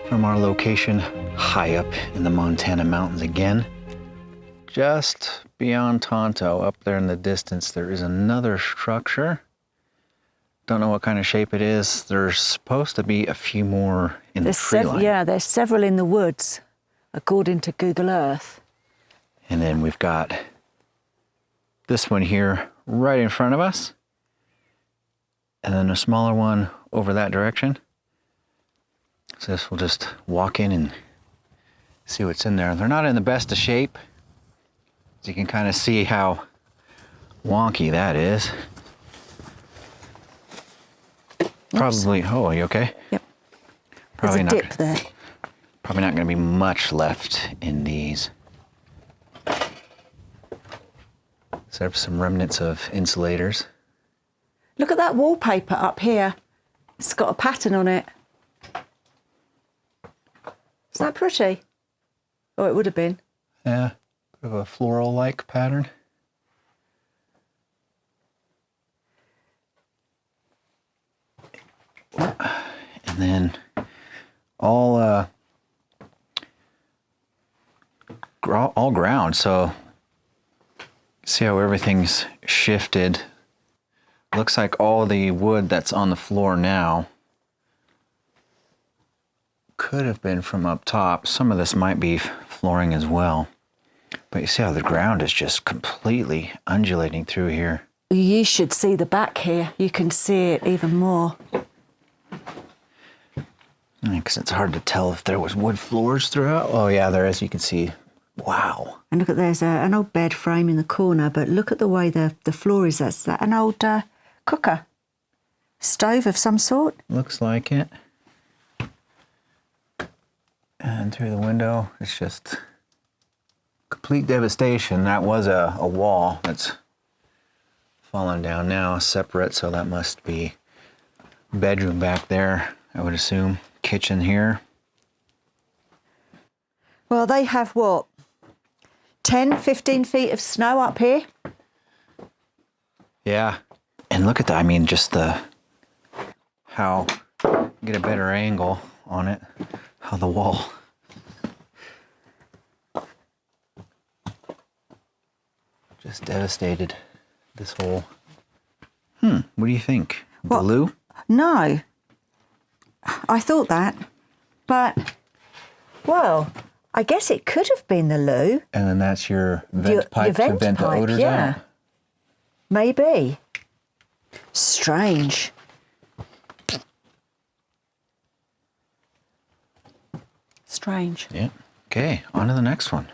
from our location high up in the Montana mountains again. Just beyond Tonto, up there in the distance, there is another structure. Don't know what kind of shape it is. There's supposed to be a few more in the tree line. Yeah, there's several in the woods, according to Google Earth. And then we've got this one here right in front of us. And then a smaller one over that direction. So this we'll just walk in and see what's in there. They're not in the best of shape. So you can kind of see how wonky that is. Probably, oh, are you okay? Yep. Probably There's a dip there. Probably not going to be much left in these. So there's some remnants of insulators. Look at that wallpaper up here. It's got a pattern on it. Is that pretty? Oh, it would have been. Yeah, bit of a floral-like pattern. And then all ground. So see how everything's shifted. Looks like all the wood that's on the floor now could have been from up top. Some of this might be flooring as well. But you see how the ground is just completely undulating through here. You should see the back here. You can see it even more. Because it's hard to tell if there was wood floors throughout. Oh yeah, there is. You can see. Wow. And look at, there's an old bed frame in the corner, but look at the way the floor is. That's an old cooker. Stove of some sort. Looks like it. And through the window, it's just complete devastation. That was a wall that's fallen down now, separate, so that must be bedroom back there, I would assume. Kitchen here. Well, they have what? 10, 15 feet of snow up here? Yeah. And look at that. I mean, just how, get a better angle on it, how the wall just devastated this whole. What do you think? Well, Glue? No. I thought that, but, well, I guess it could have been the loo. And then that's your vent pipe to vent the odors out? Maybe. Strange. Strange. Yeah. Okay, on to the next one.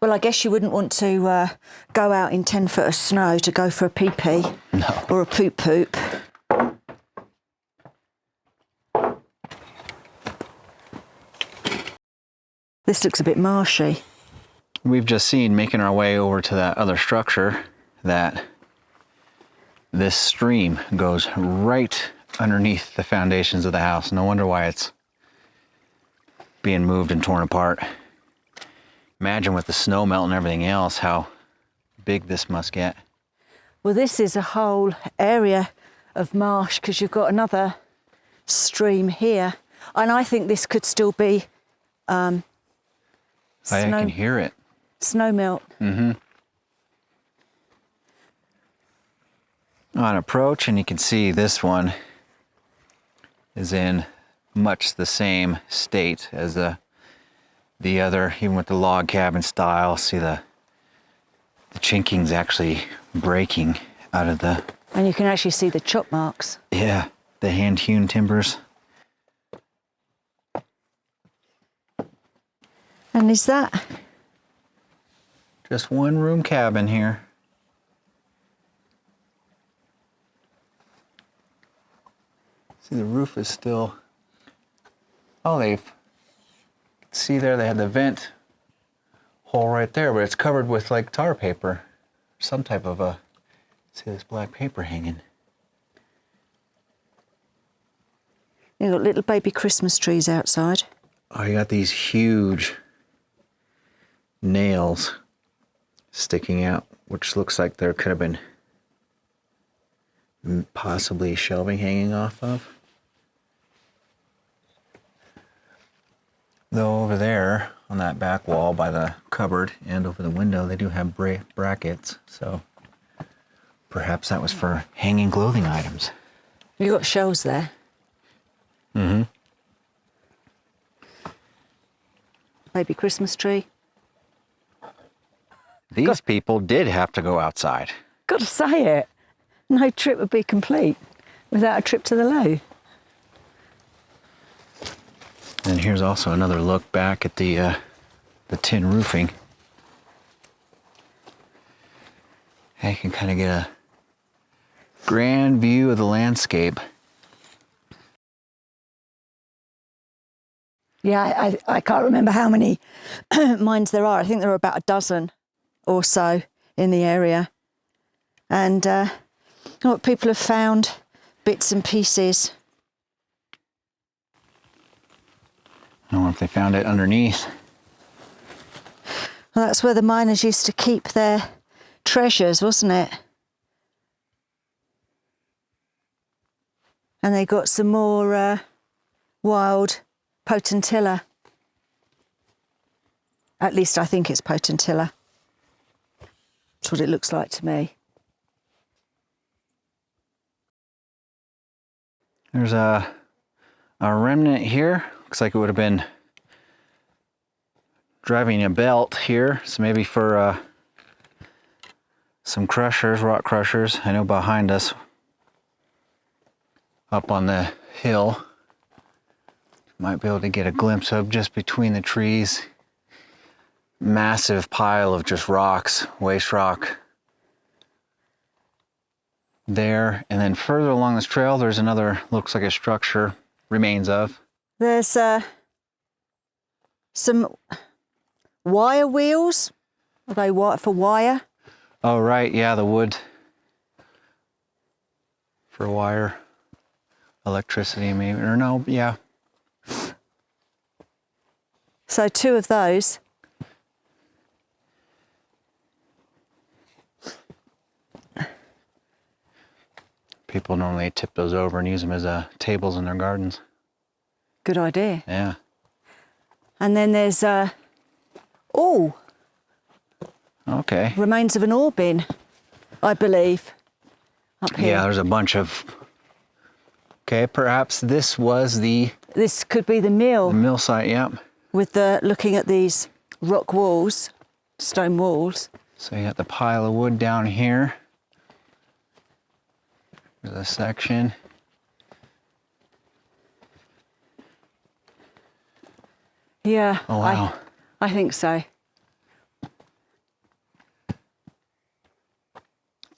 Well, I guess you wouldn't want to go out in 10 foot of snow to go for a pee-pee. No. Or a poop-poop. This looks a bit marshy. We've just seen, making our way over to that other structure, that this stream goes right underneath the foundations of the house. No wonder why it's being moved and torn apart. Imagine with the snow melt and everything else, how big this must get. Well, this is a whole area of marsh because you've got another stream here. And I think this could still be I can hear it. Snow melt. On approach, and you can see this one is in much the same state as the other, even with the log cabin style. See the chinking's actually breaking out of the... And you can actually see the chop marks. Yeah, the hand-hewn timbers. And is that? Just one room cabin here. See, the roof is still... Oh, see there, they had the vent hole right there, but it's covered with like tar paper. Some type of a... See this black paper hanging. You've got little baby Christmas trees outside. Oh, you got these huge nails sticking out, which looks like there could have been possibly shelving hanging off of. Though over there on that back wall by the cupboard and over the window, they do have brackets. So perhaps that was for hanging clothing items. You got shelves there. Mm-hmm. Maybe Christmas tree. These people did have to go outside. Got to say it. No trip would be complete without a trip to the loo. And here's also another look back at the tin roofing. And you can kind of get a grand view of the landscape. Yeah, I can't remember how many mines there are. I think there are about a dozen or so in the area. And what people have found bits and pieces. I wonder if they found it underneath. Well, that's where the miners used to keep their treasures, wasn't it? And they got some more wild potentilla. At least I think it's potentilla. That's what it looks like to me. There's a remnant here. Looks like it would have been driving a belt here. So maybe for some crushers, rock crushers. I know behind us, up on the hill, might be able to get a glimpse of just between the trees. Massive pile of just rocks, waste rock there. And then further along this trail, there's another, looks like a structure, remains of. There's some wire wheels. Are they for wire? Oh, right, yeah, the wood for wire, electricity maybe, or no, yeah. So 2 of those. People normally tip those over and use them as tables in their gardens. Good idea. Yeah. And then there's Okay. remains of an ore bin, I believe, up here. Yeah, there's a bunch of. Okay, perhaps this was the This could be the mill mill site. Yep. with looking at these rock walls, stone walls. So you got the pile of wood down here. There's a section. Yeah. Oh wow. I think so.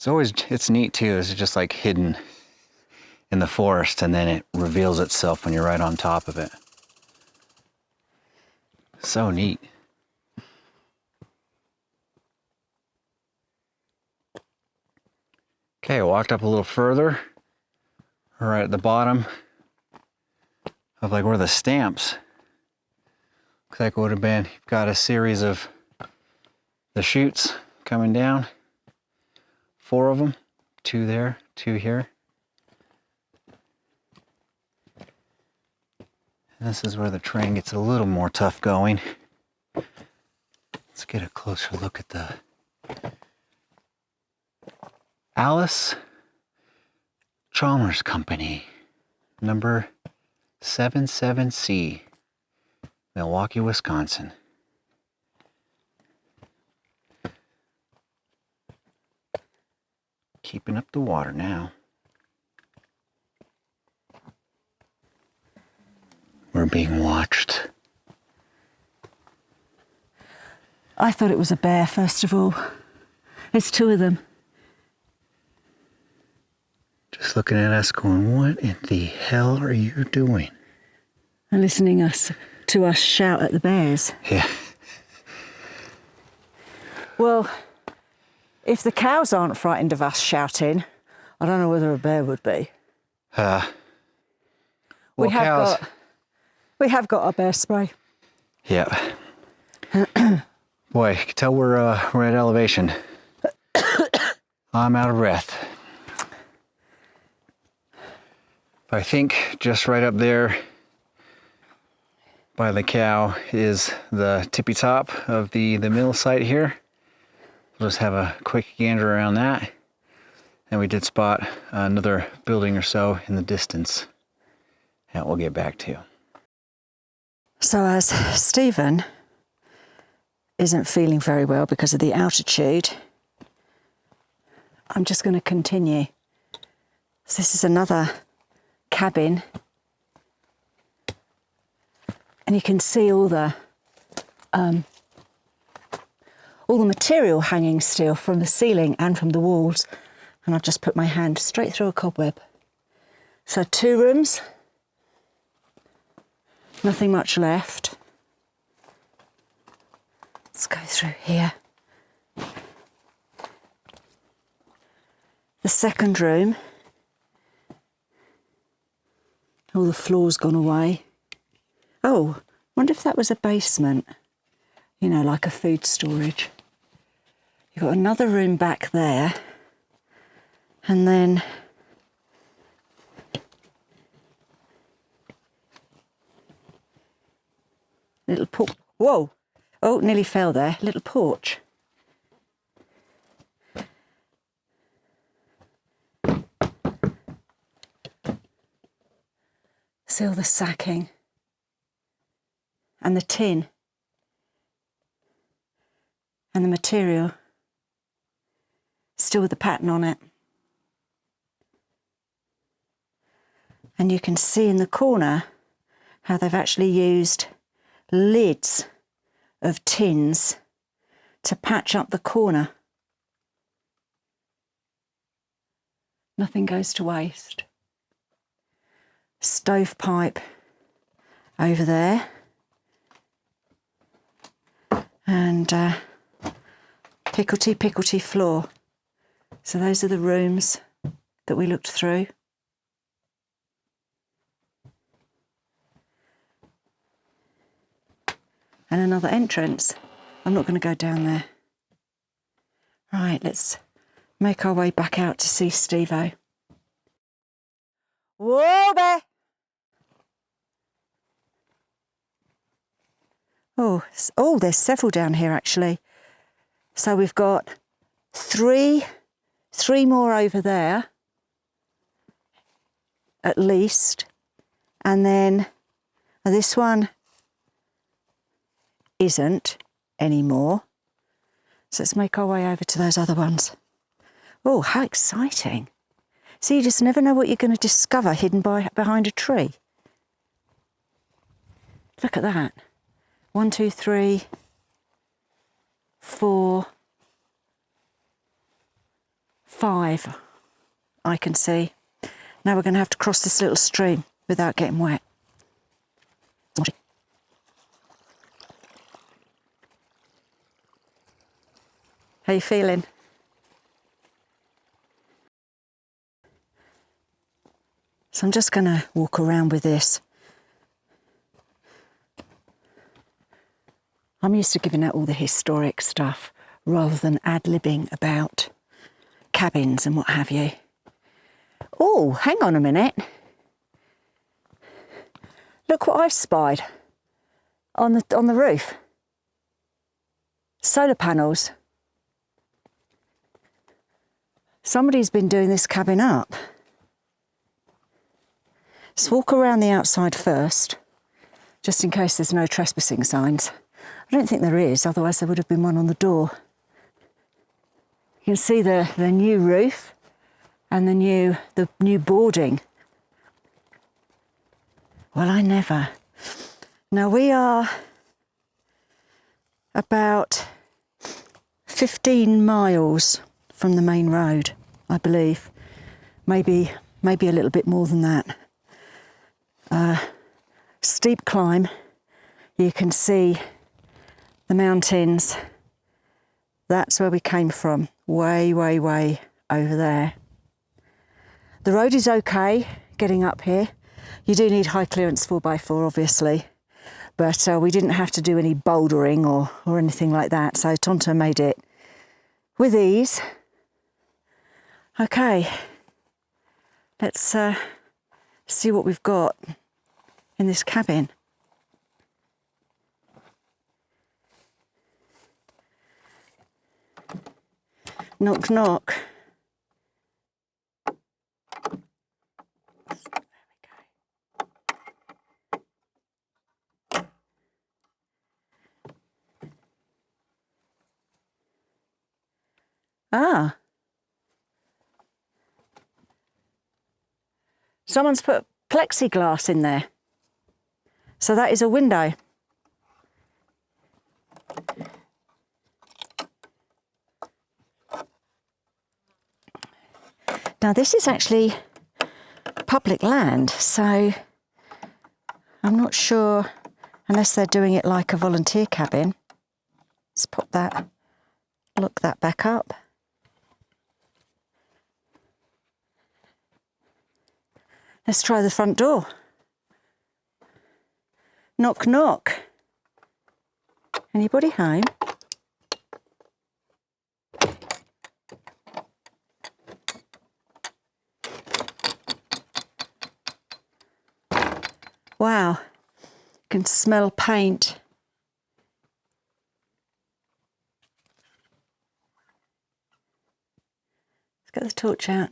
It's neat too. It's just like hidden in the forest, and then it reveals itself when you're right on top of it. So neat. Okay, I walked up a little further, right at the bottom of like where the stamps. Looks like it would have been, you've got a series of the chutes coming down. 4 of them, 2 there, 2 here. And this is where the train gets a little more tough going. Let's get a closer look at the Alice Chalmers Company, number 77C, Milwaukee, Wisconsin. Keeping up the water now. We're being watched. I thought it was a bear, first of all. There's 2 of them. Just looking at us going, what in the hell are you doing? And listening to us shout at the bears. Yeah. Well, if the cows aren't frightened of us shouting, I don't know whether a bear would be. Well, we cows. have got our bear spray. Yeah. Boy, you can tell we're at elevation. I'm out of breath. But I think just right up there by the cow is the tippy top of the mill site here. We'll just have a quick gander around that. And we did spot another building or so in the distance that we'll get back to. So as Stephen isn't feeling very well because of the altitude, I'm just going to continue. So this is another cabin, and you can see all the material hanging still from the ceiling and from the walls. And I've just put my hand straight through a cobweb. So 2 rooms, nothing much left. Let's go through here. The second room, all the floor's gone away. Oh, wonder if that was a basement, you know, like a food storage. You've got another room back there, and then little porch. Whoa! Oh, nearly fell there. Little porch. See all the sacking and the tin and the material still with the pattern on it. And you can see in the corner how they've actually used lids of tins to patch up the corner. Nothing goes to waste. Stovepipe over there, and picklety floor. So those are the rooms that we looked through. And another entrance. I'm not going to go down there. Right, let's make our way back out to see Steve-O. Whoa there! Oh, there's several down here actually. So we've got three more over there, at least. And then this one isn't anymore. So let's make our way over to those other ones. Oh, how exciting. So you just never know what you're going to discover hidden behind a tree. Look at that. 1, 2, 3, 4, 5, I can see. Now we're going to have to cross this little stream without getting wet. How you feeling? So I'm just going to walk around with this. I'm used to giving out all the historic stuff rather than ad-libbing about cabins and what have you. Oh, hang on a minute. Look what I've spied on the roof. Solar panels. Somebody's been doing this cabin up. Let's walk around the outside first, just in case there's no trespassing signs. I don't think there is, otherwise there would have been one on the door. You can see the new roof and the new boarding. Well, I never. Now we are about 15 miles from the main road, I believe. Maybe a little bit more than that. Steep climb. You can see the mountains. That's where we came from, way over there. The road is okay getting up here. You do need high clearance 4x4, obviously, but we didn't have to do any bouldering or anything like that, so Tonto made it with ease. Okay, let's see what we've got in this cabin. Knock, knock. Ah. Someone's put plexiglass in there. So that is a window. Now this is actually public land, so I'm not sure, unless they're doing it like a volunteer cabin. Let's pop that, look that back up. Let's try the front door. Knock, knock. Anybody home? Wow, you can smell paint. Let's get the torch out.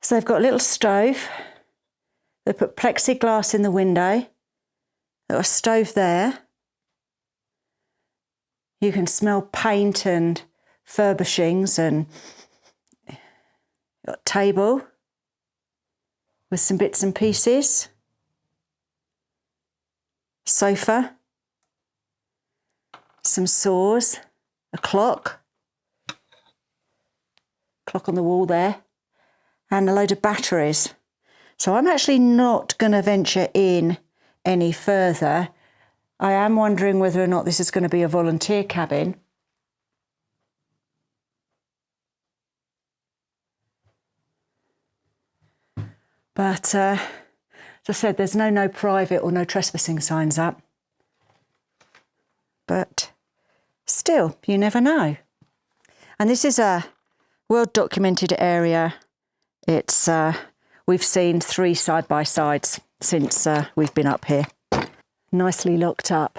So they've got a little stove. They put plexiglass in the window. They've got a stove there. You can smell paint and furbishings, and got a table with some bits and pieces. Sofa. Some saws. A clock. Clock on the wall there. And a load of batteries. So I'm actually not going to venture in any further. I am wondering whether or not this is going to be a volunteer cabin. But as I said, there's no private or no trespassing signs up. But still, you never know. And this is a well-documented area. It's we've seen 3 side-by-sides since we've been up here. Nicely locked up.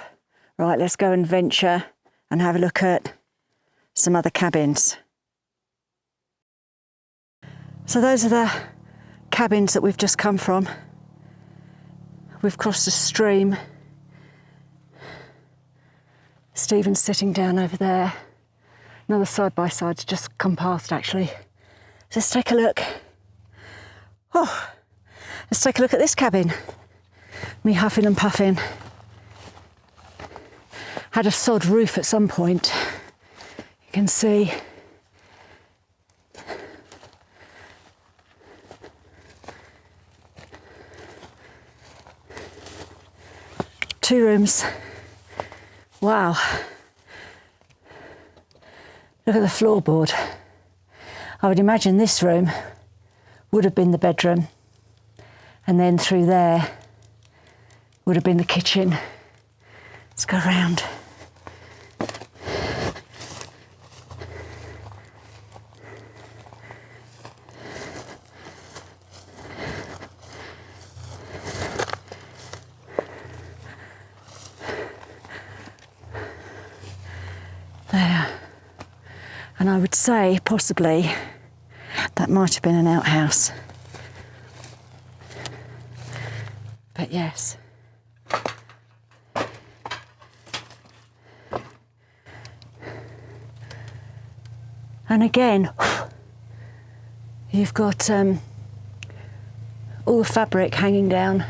Right, let's go and venture and have a look at some other cabins. So those are the cabins that we've just come from. We've crossed a stream. Stephen's sitting down over there. Another side-by-side's just come past, actually. So let's take a look. Oh, let's take a look at this cabin. Me huffing and puffing. Had a sod roof at some point. You can see. Two rooms. Wow. Look at the floorboard. I would imagine this room would have been the bedroom, and then through there would have been the kitchen. Let's go round. There. And I would say possibly that might have been an outhouse. But yes. And again, you've got all the fabric hanging down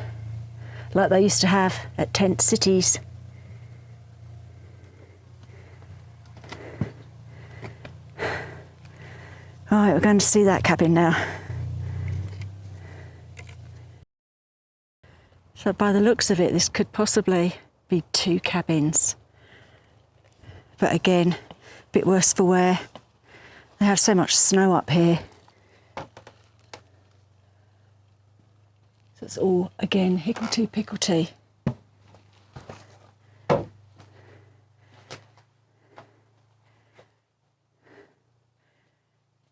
like they used to have at tent cities. Right, we're going to see that cabin now. So by the looks of it, this could possibly be 2 cabins. But again, a bit worse for wear. They have so much snow up here. So it's all, again, higgledy-piggledy.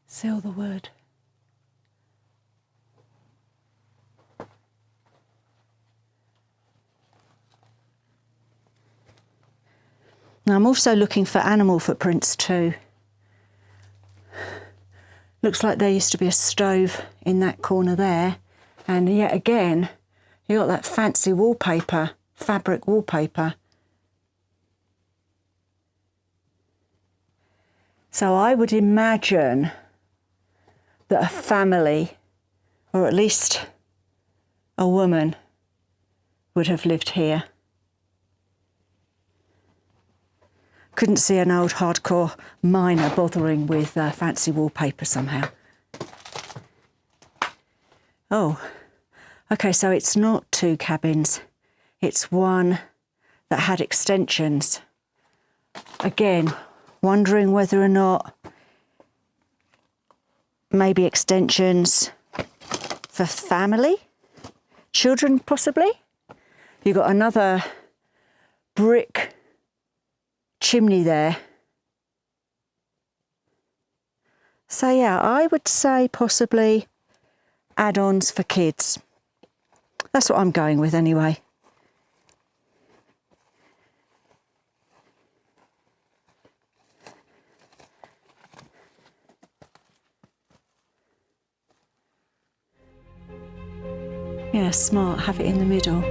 Seal the wood. Now I'm also looking for animal footprints too. Looks like there used to be a stove in that corner there, and yet again you got that fancy wallpaper, fabric wallpaper. So I would imagine that a family, or at least a woman, would have lived here. Couldn't see an old hardcore miner bothering with fancy wallpaper somehow. Oh, okay, so it's not 2 cabins. It's one that had extensions. Again, wondering whether or not maybe extensions for family, children possibly. You've got another brick chimney there. So yeah, I would say possibly add-ons for kids. That's what I'm going with anyway. Yeah, smart, have it in the middle.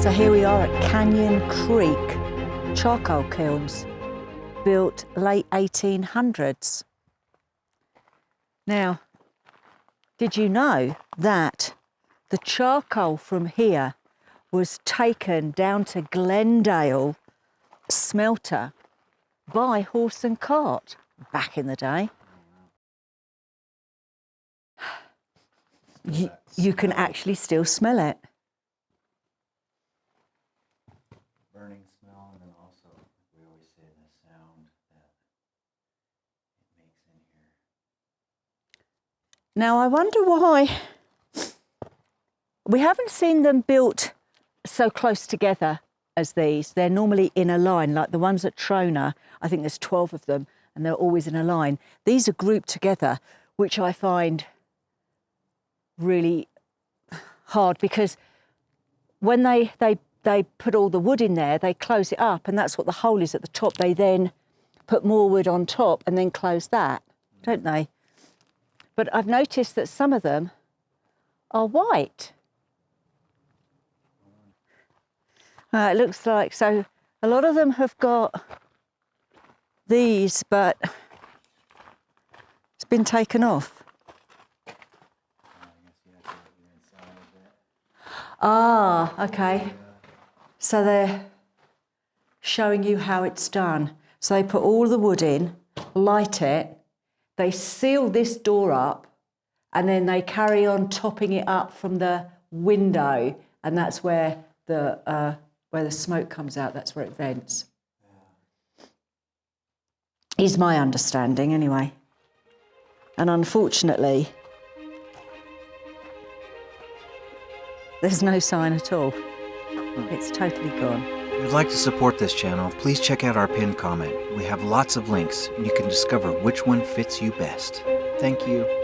So here we are at Canyon Creek charcoal kilns, built late 1800s. Now, did you know that the charcoal from here was taken down to Glendale smelter by horse and cart back in the day? You can actually still smell it. Burning smell, and then also, we always say, the sound that it makes in here. Now I wonder why we haven't seen them built so close together as these. They're normally in a line, like the ones at Trona. I think there's 12 of them, and they're always in a line. These are grouped together, which I find really hard, because when they put all the wood in there, they close it up, and that's what the hole is at the top. They then put more wood on top and then close that, don't they? But I've noticed that some of them are white. It looks like, so a lot of them have got these, but it's been taken off. Ah, okay. So they're showing you how it's done. So they put all the wood in, light it, they seal this door up, and then they carry on topping it up from the window, and that's where the smoke comes out. That's where it vents. Is my understanding, anyway. And unfortunately, there's no sign at all. It's totally gone. If you'd like to support this channel, please check out our pinned comment. We have lots of links, and you can discover which one fits you best. Thank you.